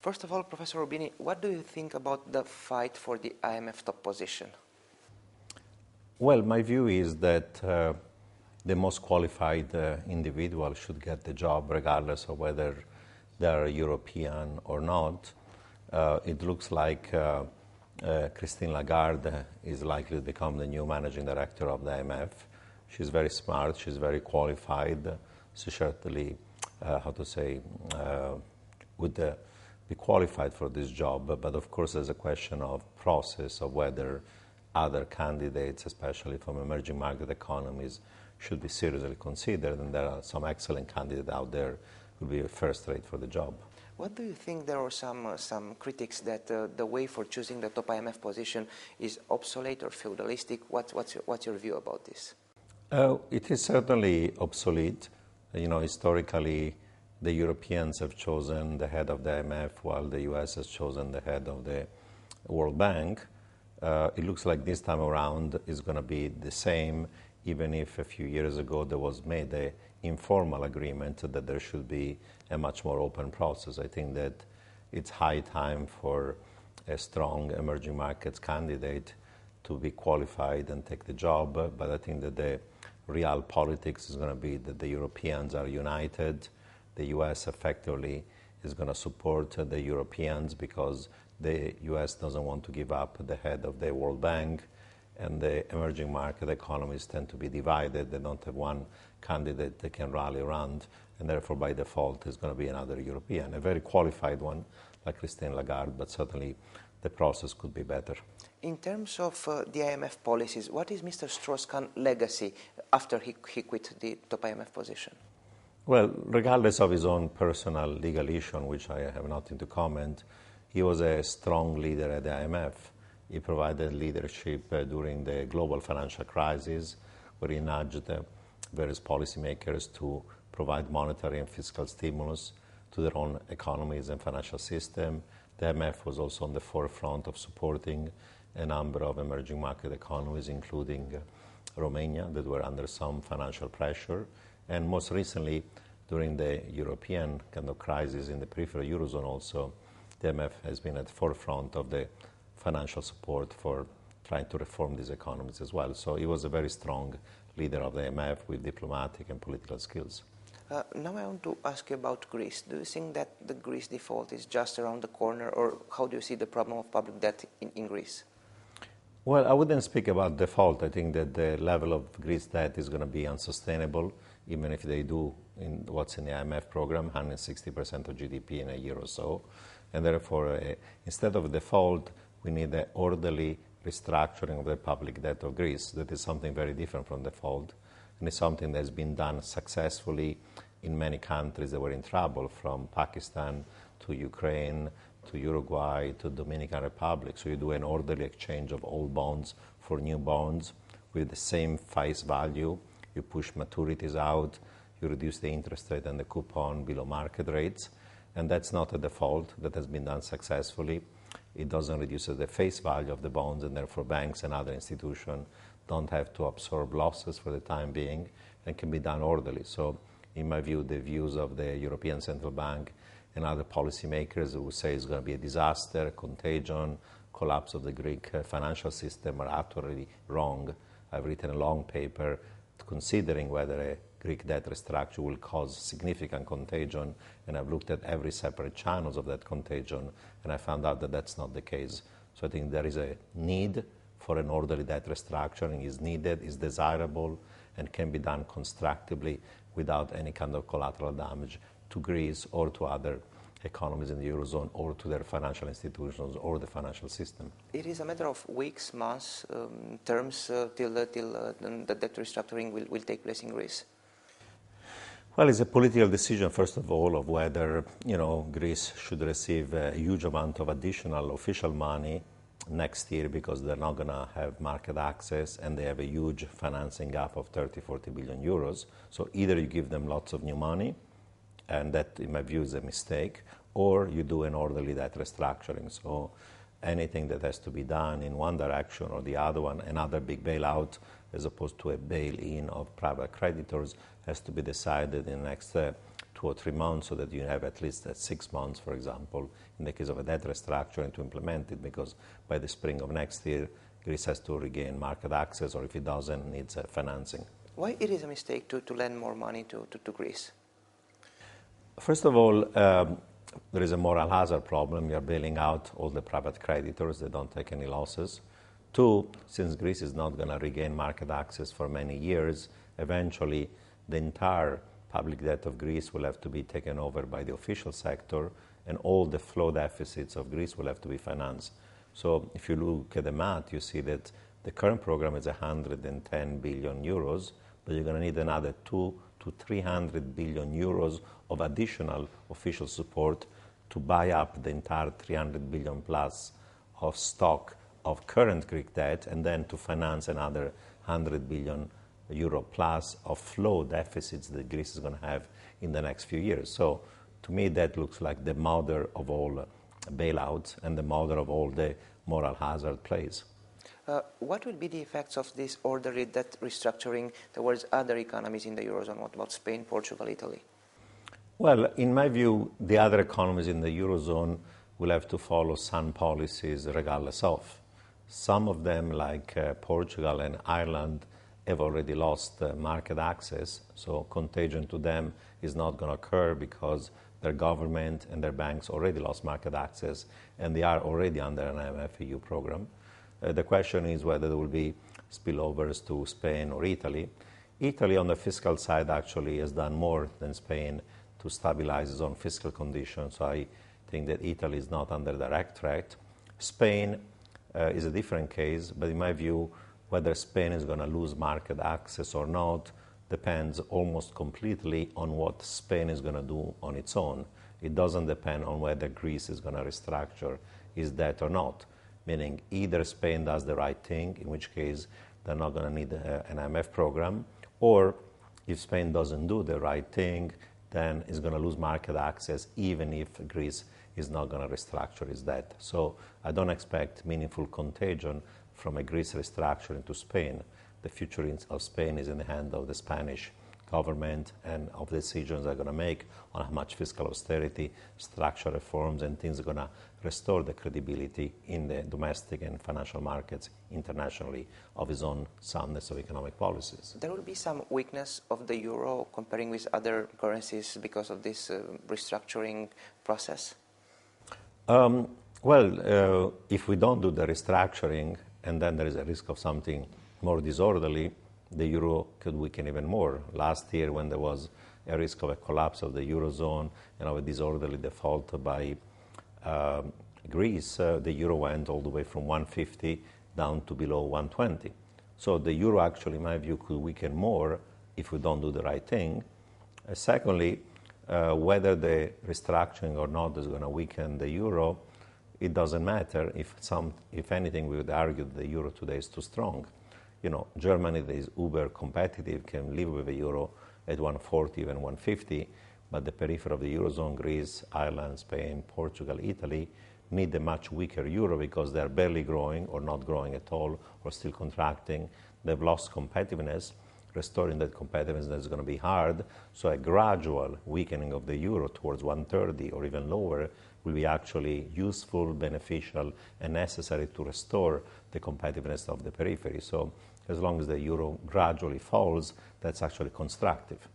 First of all, Professor Roubini, what do you think about the fight for the IMF top position? Well, my view is that the most qualified individual should get the job regardless of whether they're European or not. It looks like Christine Lagarde is likely to become the new managing director of the IMF. She's very smart, she's very qualified. She certainly, would be qualified for this job. But of course, there's a question of process of whether other candidates, especially from emerging market economies, should be seriously considered. And there are some excellent candidates out there who will be first rate for the job. What do you think? There are some critics that the way for choosing the top IMF position is obsolete or feudalistic. What's your view about this? It is certainly obsolete. Historically, the Europeans have chosen the head of the IMF while the US has chosen the head of the World Bank. It looks like this time around is going to be the same, even if a few years ago there was made an informal agreement that there should be a much more open process. I think that it's high time for a strong emerging markets candidate to be qualified and take the job, but I think that the real politics is going to be that the Europeans are united. The US effectively is going to support the Europeans because the US doesn't want to give up the head of the World Bank, and the emerging market economies tend to be divided. They don't have one candidate they can rally around, and therefore by default is going to be another European, a very qualified one like Christine Lagarde, but certainly the process could be better. In terms of the IMF policies, what is Mr. Strauss-Kahn's legacy after he quit the top IMF position? Well, regardless of his own personal legal issue, on which I have nothing to comment, he was a strong leader at the IMF. He provided leadership during the global financial crisis, where he nudged various policymakers to provide monetary and fiscal stimulus to their own economies and financial system. The IMF was also on the forefront of supporting a number of emerging market economies, including Romania, that were under some financial pressure. And most recently, during the European kind of crisis in the peripheral Eurozone also, the IMF has been at the forefront of the financial support for trying to reform these economies as well. So he was a very strong leader of the IMF with diplomatic and political skills. Now I want to ask you about Greece. Do you think that the Greece default is just around the corner, or how do you see the problem of public debt in Greece? Well, I wouldn't speak about default. I think that the level of Greece debt is going to be unsustainable, even if they do in what's in the IMF program, 160% of GDP in a year or so. And therefore, instead of default, we need an orderly restructuring of the public debt of Greece. That is something very different from default. And it's something that's been done successfully in many countries that were in trouble, from Pakistan to Ukraine to Uruguay to Dominican Republic. So you do an orderly exchange of old bonds for new bonds with the same face value. You push maturities out, you reduce the interest rate and the coupon below market rates. And that's not a default. That has been done successfully. It doesn't reduce the face value of the bonds, and therefore banks and other institutions don't have to absorb losses for the time being, and can be done orderly. So in my view, the views of the European Central Bank and other policymakers who say it's going to be a disaster, contagion, collapse of the Greek financial system are utterly wrong. I've written a long paper considering whether a Greek debt restructure will cause significant contagion, and I've looked at every separate channels of that contagion, and I found out that that's not the case. So I think there is a need for an orderly debt restructuring, is needed, is desirable, and can be done constructively without any kind of collateral damage to Greece or to other economies in the Eurozone or to their financial institutions or the financial system. It is a matter of weeks, months, terms till the debt restructuring will take place in Greece. Well, it's a political decision, first of all, of whether Greece should receive a huge amount of additional official money next year, because they're not going to have market access and they have a huge financing gap of 30-40 billion euros. So either you give them lots of new money, and that, in my view, is a mistake, or you do an orderly debt restructuring. So anything that has to be done in one direction or the other one, another big bailout, as opposed to a bail-in of private creditors, has to be decided in the next 2 or 3 months, so that you have at least 6 months, for example, in the case of a debt restructuring to implement it, because by the spring of next year, Greece has to regain market access, or if it doesn't, needs financing. Why it is a mistake to lend more money to Greece? First of all, there is a moral hazard problem. You're bailing out all the private creditors. They don't take any losses. 2, since Greece is not going to regain market access for many years, eventually the entire public debt of Greece will have to be taken over by the official sector, and all the flow deficits of Greece will have to be financed. So if you look at the math, you see that the current program is 110 billion euros, but you're going to need another 200 to 300 billion euros of additional official support to buy up the entire 300 billion plus of stock of current Greek debt, and then to finance another 100 billion euro plus of flow deficits that Greece is going to have in the next few years. So to me, that looks like the mother of all bailouts and the mother of all the moral hazard plays. What will be the effects of this orderly debt restructuring towards other economies in the Eurozone? What about Spain, Portugal, Italy? Well, in my view, the other economies in the Eurozone will have to follow some policies regardless of. Some of them, like Portugal and Ireland, have already lost market access, so contagion to them is not going to occur because their government and their banks already lost market access, and they are already under an IMF-EU program. The question is whether there will be spillovers to Spain or Italy. Italy, on the fiscal side, actually has done more than Spain to stabilize its own fiscal conditions, so I think that Italy is not under direct threat. Spain is a different case, but in my view, whether Spain is going to lose market access or not depends almost completely on what Spain is going to do on its own. It doesn't depend on whether Greece is going to restructure its debt or not, meaning either Spain does the right thing, in which case they're not going to need an IMF program, or if Spain doesn't do the right thing, then it's going to lose market access even if Greece is not going to restructure its debt. So I don't expect meaningful contagion from a Greece restructuring to Spain. The future of Spain is in the hand of the Spanish government and of the decisions they're going to make on how much fiscal austerity, structural reforms, and things are going to restore the credibility in the domestic and financial markets internationally of its own soundness of economic policies. There will be some weakness of the euro comparing with other currencies because of this restructuring process? If we don't do the restructuring and then there is a risk of something more disorderly, the euro could weaken even more. Last year, when there was a risk of a collapse of the eurozone and of a disorderly default by Greece, the euro went all the way from 150 down to below 120. So the euro actually, in my view, could weaken more if we don't do the right thing. Secondly, whether the restructuring or not is going to weaken the euro, it doesn't matter. If anything, we would argue that the euro today is too strong. You know, Germany that is uber competitive can live with the euro at 140, even 150, but the periphery of the eurozone, Greece, Ireland, Spain, Portugal, Italy, need a much weaker euro because they're barely growing or not growing at all or still contracting. They've lost competitiveness. Restoring that competitiveness is going to be hard. So a gradual weakening of the euro towards 130 or even lower will be actually useful, beneficial, and necessary to restore the competitiveness of the periphery. So as long as the euro gradually falls, that's actually constructive.